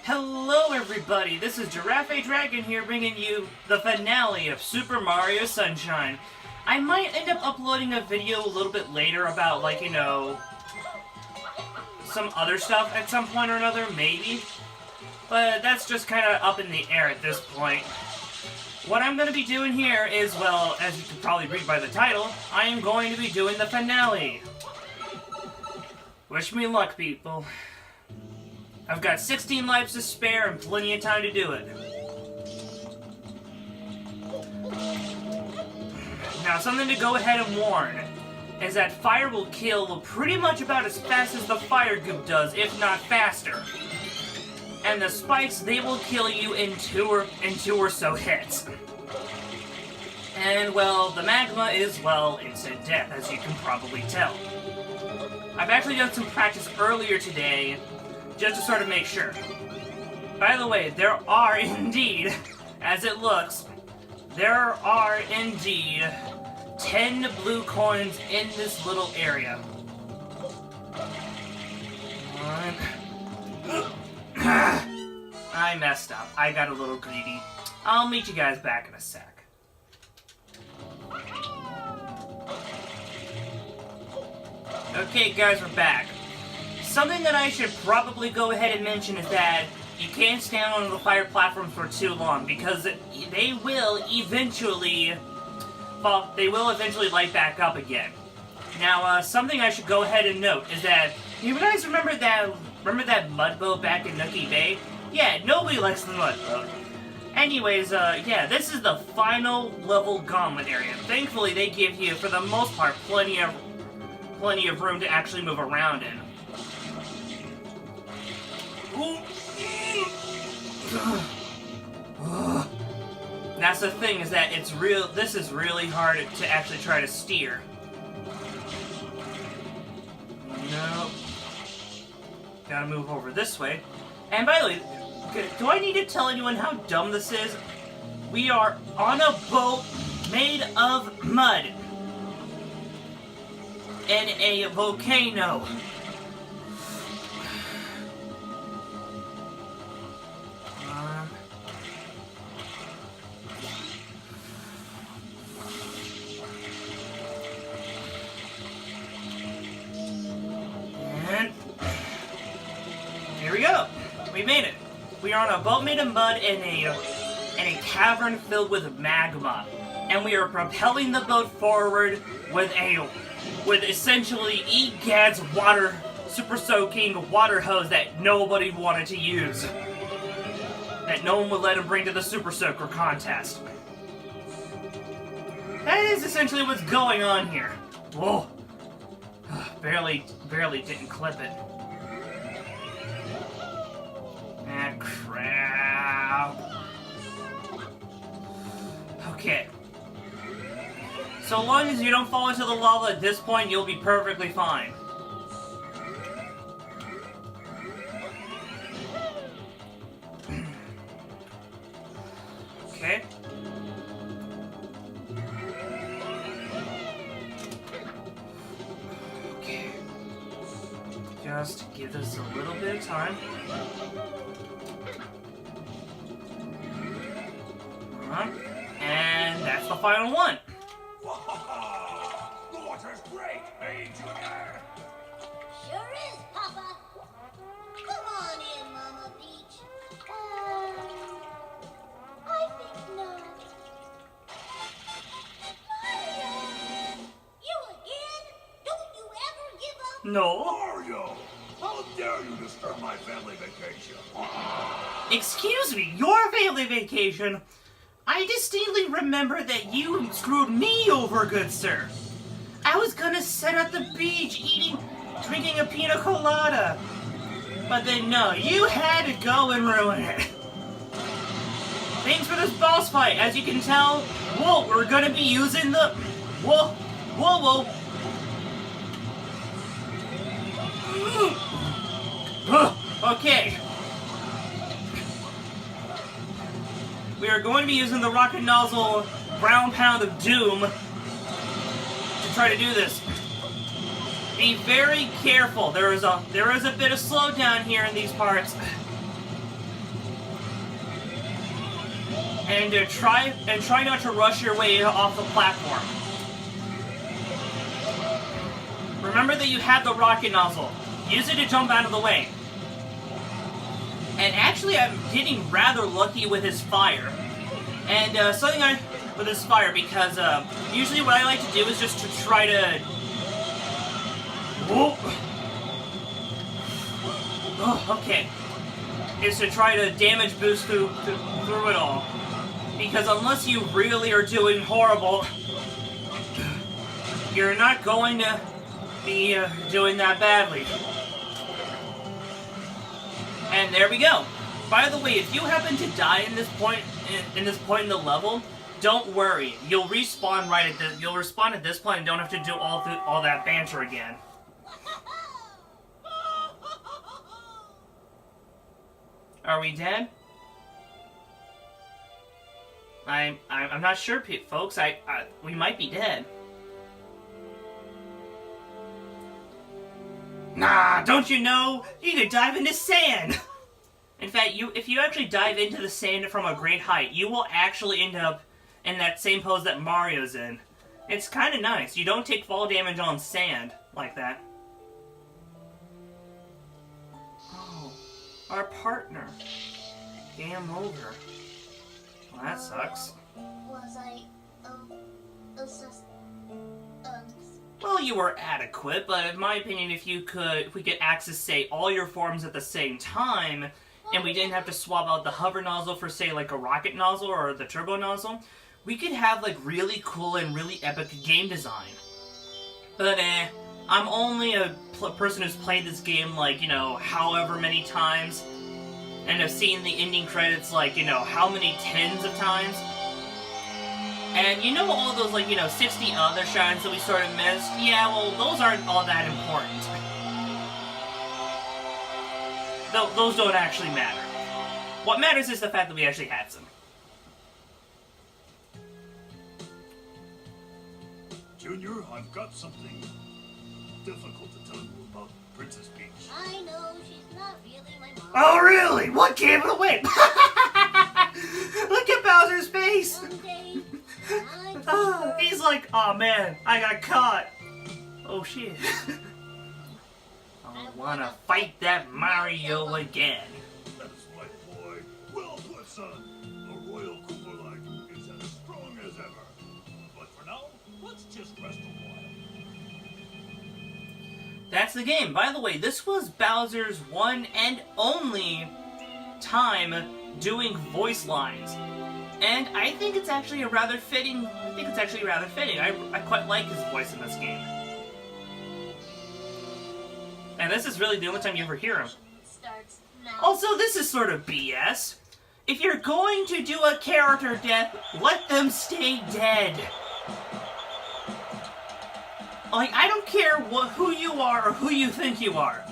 Hello everybody, this is Giraffe Dragon here bringing you the finale of Super Mario Sunshine. I might end up uploading a video a little bit later about, some other stuff at some point or another, maybe. But that's just kind of up in the air at this point. What I'm going to be doing here is, well, as you can probably read by the title, I am going to be doing the finale. Wish me luck, people. I've got 16 lives to spare and plenty of time to do it. Now, something to go ahead and warn is that fire will kill pretty much about as fast as the fire goop does, if not faster. And the spikes, they will kill you in two or so hits. And, well, the magma is, well, instant death, as you can probably tell. I've actually done some practice earlier today, just to sort of make sure. By the way, there are indeed, as it looks, there are indeed 10 blue coins in this little area. I messed up. I got a little greedy. I'll meet you guys back in a sec. Okay, guys, we're back. Something that I should probably go ahead and mention is that you can't stand on the fire platform for too long, because they will eventually light back up again. Now, something I should go ahead and note is that, you guys remember that mud boat back in Nookie Bay? Yeah, nobody likes the mud boat. Anyways, yeah, this is the final level gauntlet area. Thankfully, they give you, for the most part, plenty of room to actually move around in. That's the thing, is that this is really hard to actually try to steer. Nope. Gotta move over this way. And by the way, do I need to tell anyone how dumb this is? We are on a boat made of mud. In a volcano. And here we go. We made it. We are on a boat made of mud in a cavern filled with magma, and we are propelling the boat forward with essentially EGAD's super soaking water hose that nobody wanted to use. That no one would let him bring to the Super Soaker contest. That is essentially what's going on here. Whoa. Barely didn't clip it. Ah, crap. Okay. So long as you don't fall into the lava at this point, you'll be perfectly fine. Okay. Okay. Just give this a little bit of time. And that's the final one. The water's great, hey, Junior? Sure is, Papa. Come on in, Mama Peach. I think not. Mario! You again? Don't you ever give up? No. Mario! How dare you disturb my family vacation? Excuse me, your family vacation? I distinctly remember that you screwed me over, good sir. I was gonna sit at the beach drinking a pina colada. But then no, you had to go and ruin it. Thanks for this boss fight. As you can tell, whoa, we're gonna be using the... Whoa. Okay. We are going to be using the Rocket Nozzle Ground Pound of Doom to try to do this. Be very careful. There is a bit of slowdown here in these parts. and try not to rush your way off the platform. Remember that you have the rocket nozzle. Use it to jump out of the way. And actually, I'm getting rather lucky with his fire. And with his fire, because usually what I like to do is just to try to. Whoa. Oh, okay. Is to try to damage boost through it all. Because unless you really are doing horrible, you're not going to be doing that badly. And there we go. By the way, if you happen to die in this point in the level, don't worry. You'll respawn you'll respawn at this point and don't have to do all that banter again. Are we dead? I'm not sure, folks. We might be dead. Nah, don't you know? You could dive into sand! In fact, if you actually dive into the sand from a great height, you will actually end up in that same pose that Mario's in. It's kind of nice. You don't take fall damage on sand like that. Oh, our partner. Game over. Well, that sucks. Was I, Well, you were adequate, but in my opinion, if we could access, say, all your forms at the same time, and we didn't have to swap out the hover nozzle for, say, like a rocket nozzle or the turbo nozzle, we could have, like, really cool and really epic game design. But, I'm only a person who's played this game, like, you know, however many times, and have seen the ending credits, like, you know, how many tens of times. And you know all those, like, you know, 60 other shrines that we sort of missed? Yeah, well, those aren't all that important. Those don't actually matter. What matters is the fact that we actually had some. Junior, I've got something difficult to tell you about Princess Peach. I know she's not really my mom. Oh, really? What gave it away? Look at Bowser's face! Someday, He's like, oh man, I got caught. Oh shit. I wanna fight that Mario again. That's right, boy. Well put, son. The Royal Koopa Light is as strong as ever. But for now, let's just rest a while. That's the game. By the way, this was Bowser's one and only time doing voice lines. And I think it's actually a rather fitting. I quite like his voice in this game. And this is really the only time you ever hear him. starts now. Also, this is sort of BS. If you're going to do a character death, let them stay dead. Like, I don't care who you are or who you think you are.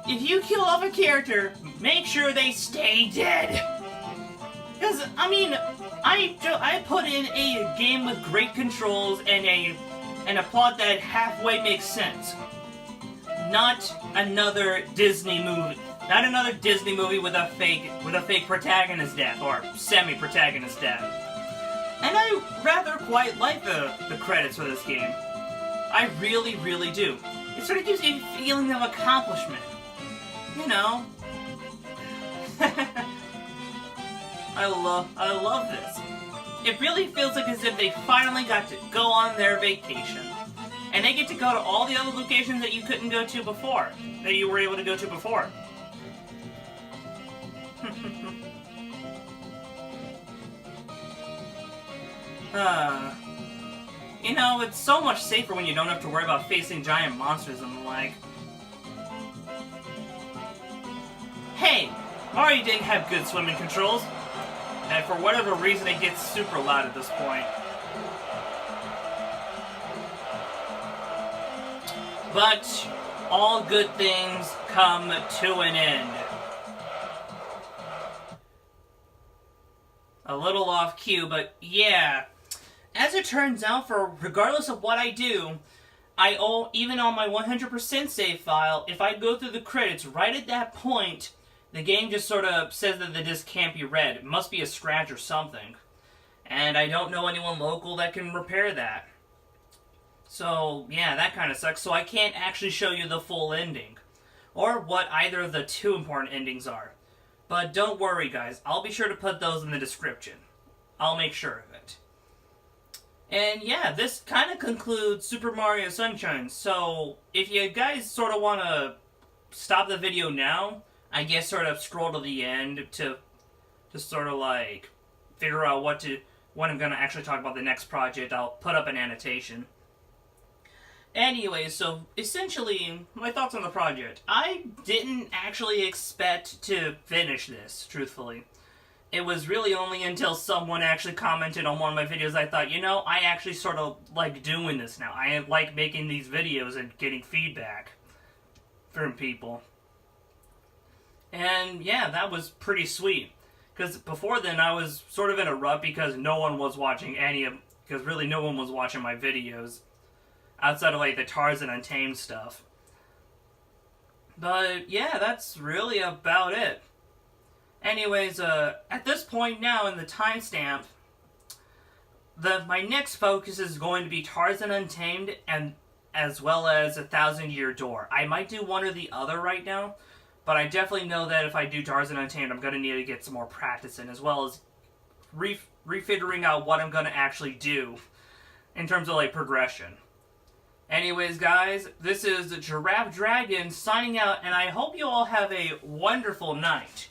If you kill off a character, make sure they stay dead. Because, I mean, I put in a game with great controls and a plot that halfway makes sense. Not another Disney movie. Not another Disney movie with a fake protagonist death or semi-protagonist death. And I rather quite like the credits for this game. I really, really do. It sort of gives you a feeling of accomplishment. You know. I love this. It really feels like as if they finally got to go on their vacation. And they get to go to all the other locations that you couldn't go to before. That you were able to go to before. You know, it's so much safer when you don't have to worry about facing giant monsters and the like. Hey! Mario didn't have good swimming controls. And for whatever reason, it gets super loud at this point. But all good things come to an end. A little off cue, but yeah. As it turns out, regardless of what I do, even on my 100% save file, if I go through the credits right at that point, the game just sort of says that the disc can't be read. It must be a scratch or something. And I don't know anyone local that can repair that. So, yeah, that kind of sucks. So I can't actually show you the full ending. Or what either of the two important endings are. But don't worry, guys. I'll be sure to put those in the description. I'll make sure of it. And yeah, this kind of concludes Super Mario Sunshine. So, if you guys sort of want to stop the video now, I guess sort of scroll to the end to sort of like figure out what I'm going to actually talk about the next project. I'll put up an annotation. Anyway, so essentially, my thoughts on the project. I didn't actually expect to finish this, truthfully. It was really only until someone actually commented on one of my videos I thought, you know, I actually sort of like doing this now. I like making these videos and getting feedback from people. And yeah, that was pretty sweet. Because before then I was sort of in a rut because no one was watching because really no one was watching my videos. Outside of like the Tarzan Untamed stuff. But yeah, that's really about it. Anyways, at this point now in the timestamp, my next focus is going to be Tarzan Untamed and as well as 1,000 Year Door. I might do one or the other right now, but I definitely know that if I do Tarzan Untamed, I'm going to need to get some more practice in, as well as refiguring out what I'm going to actually do in terms of like progression. Anyways, guys, this is Giraffe Dragon signing out, and I hope you all have a wonderful night.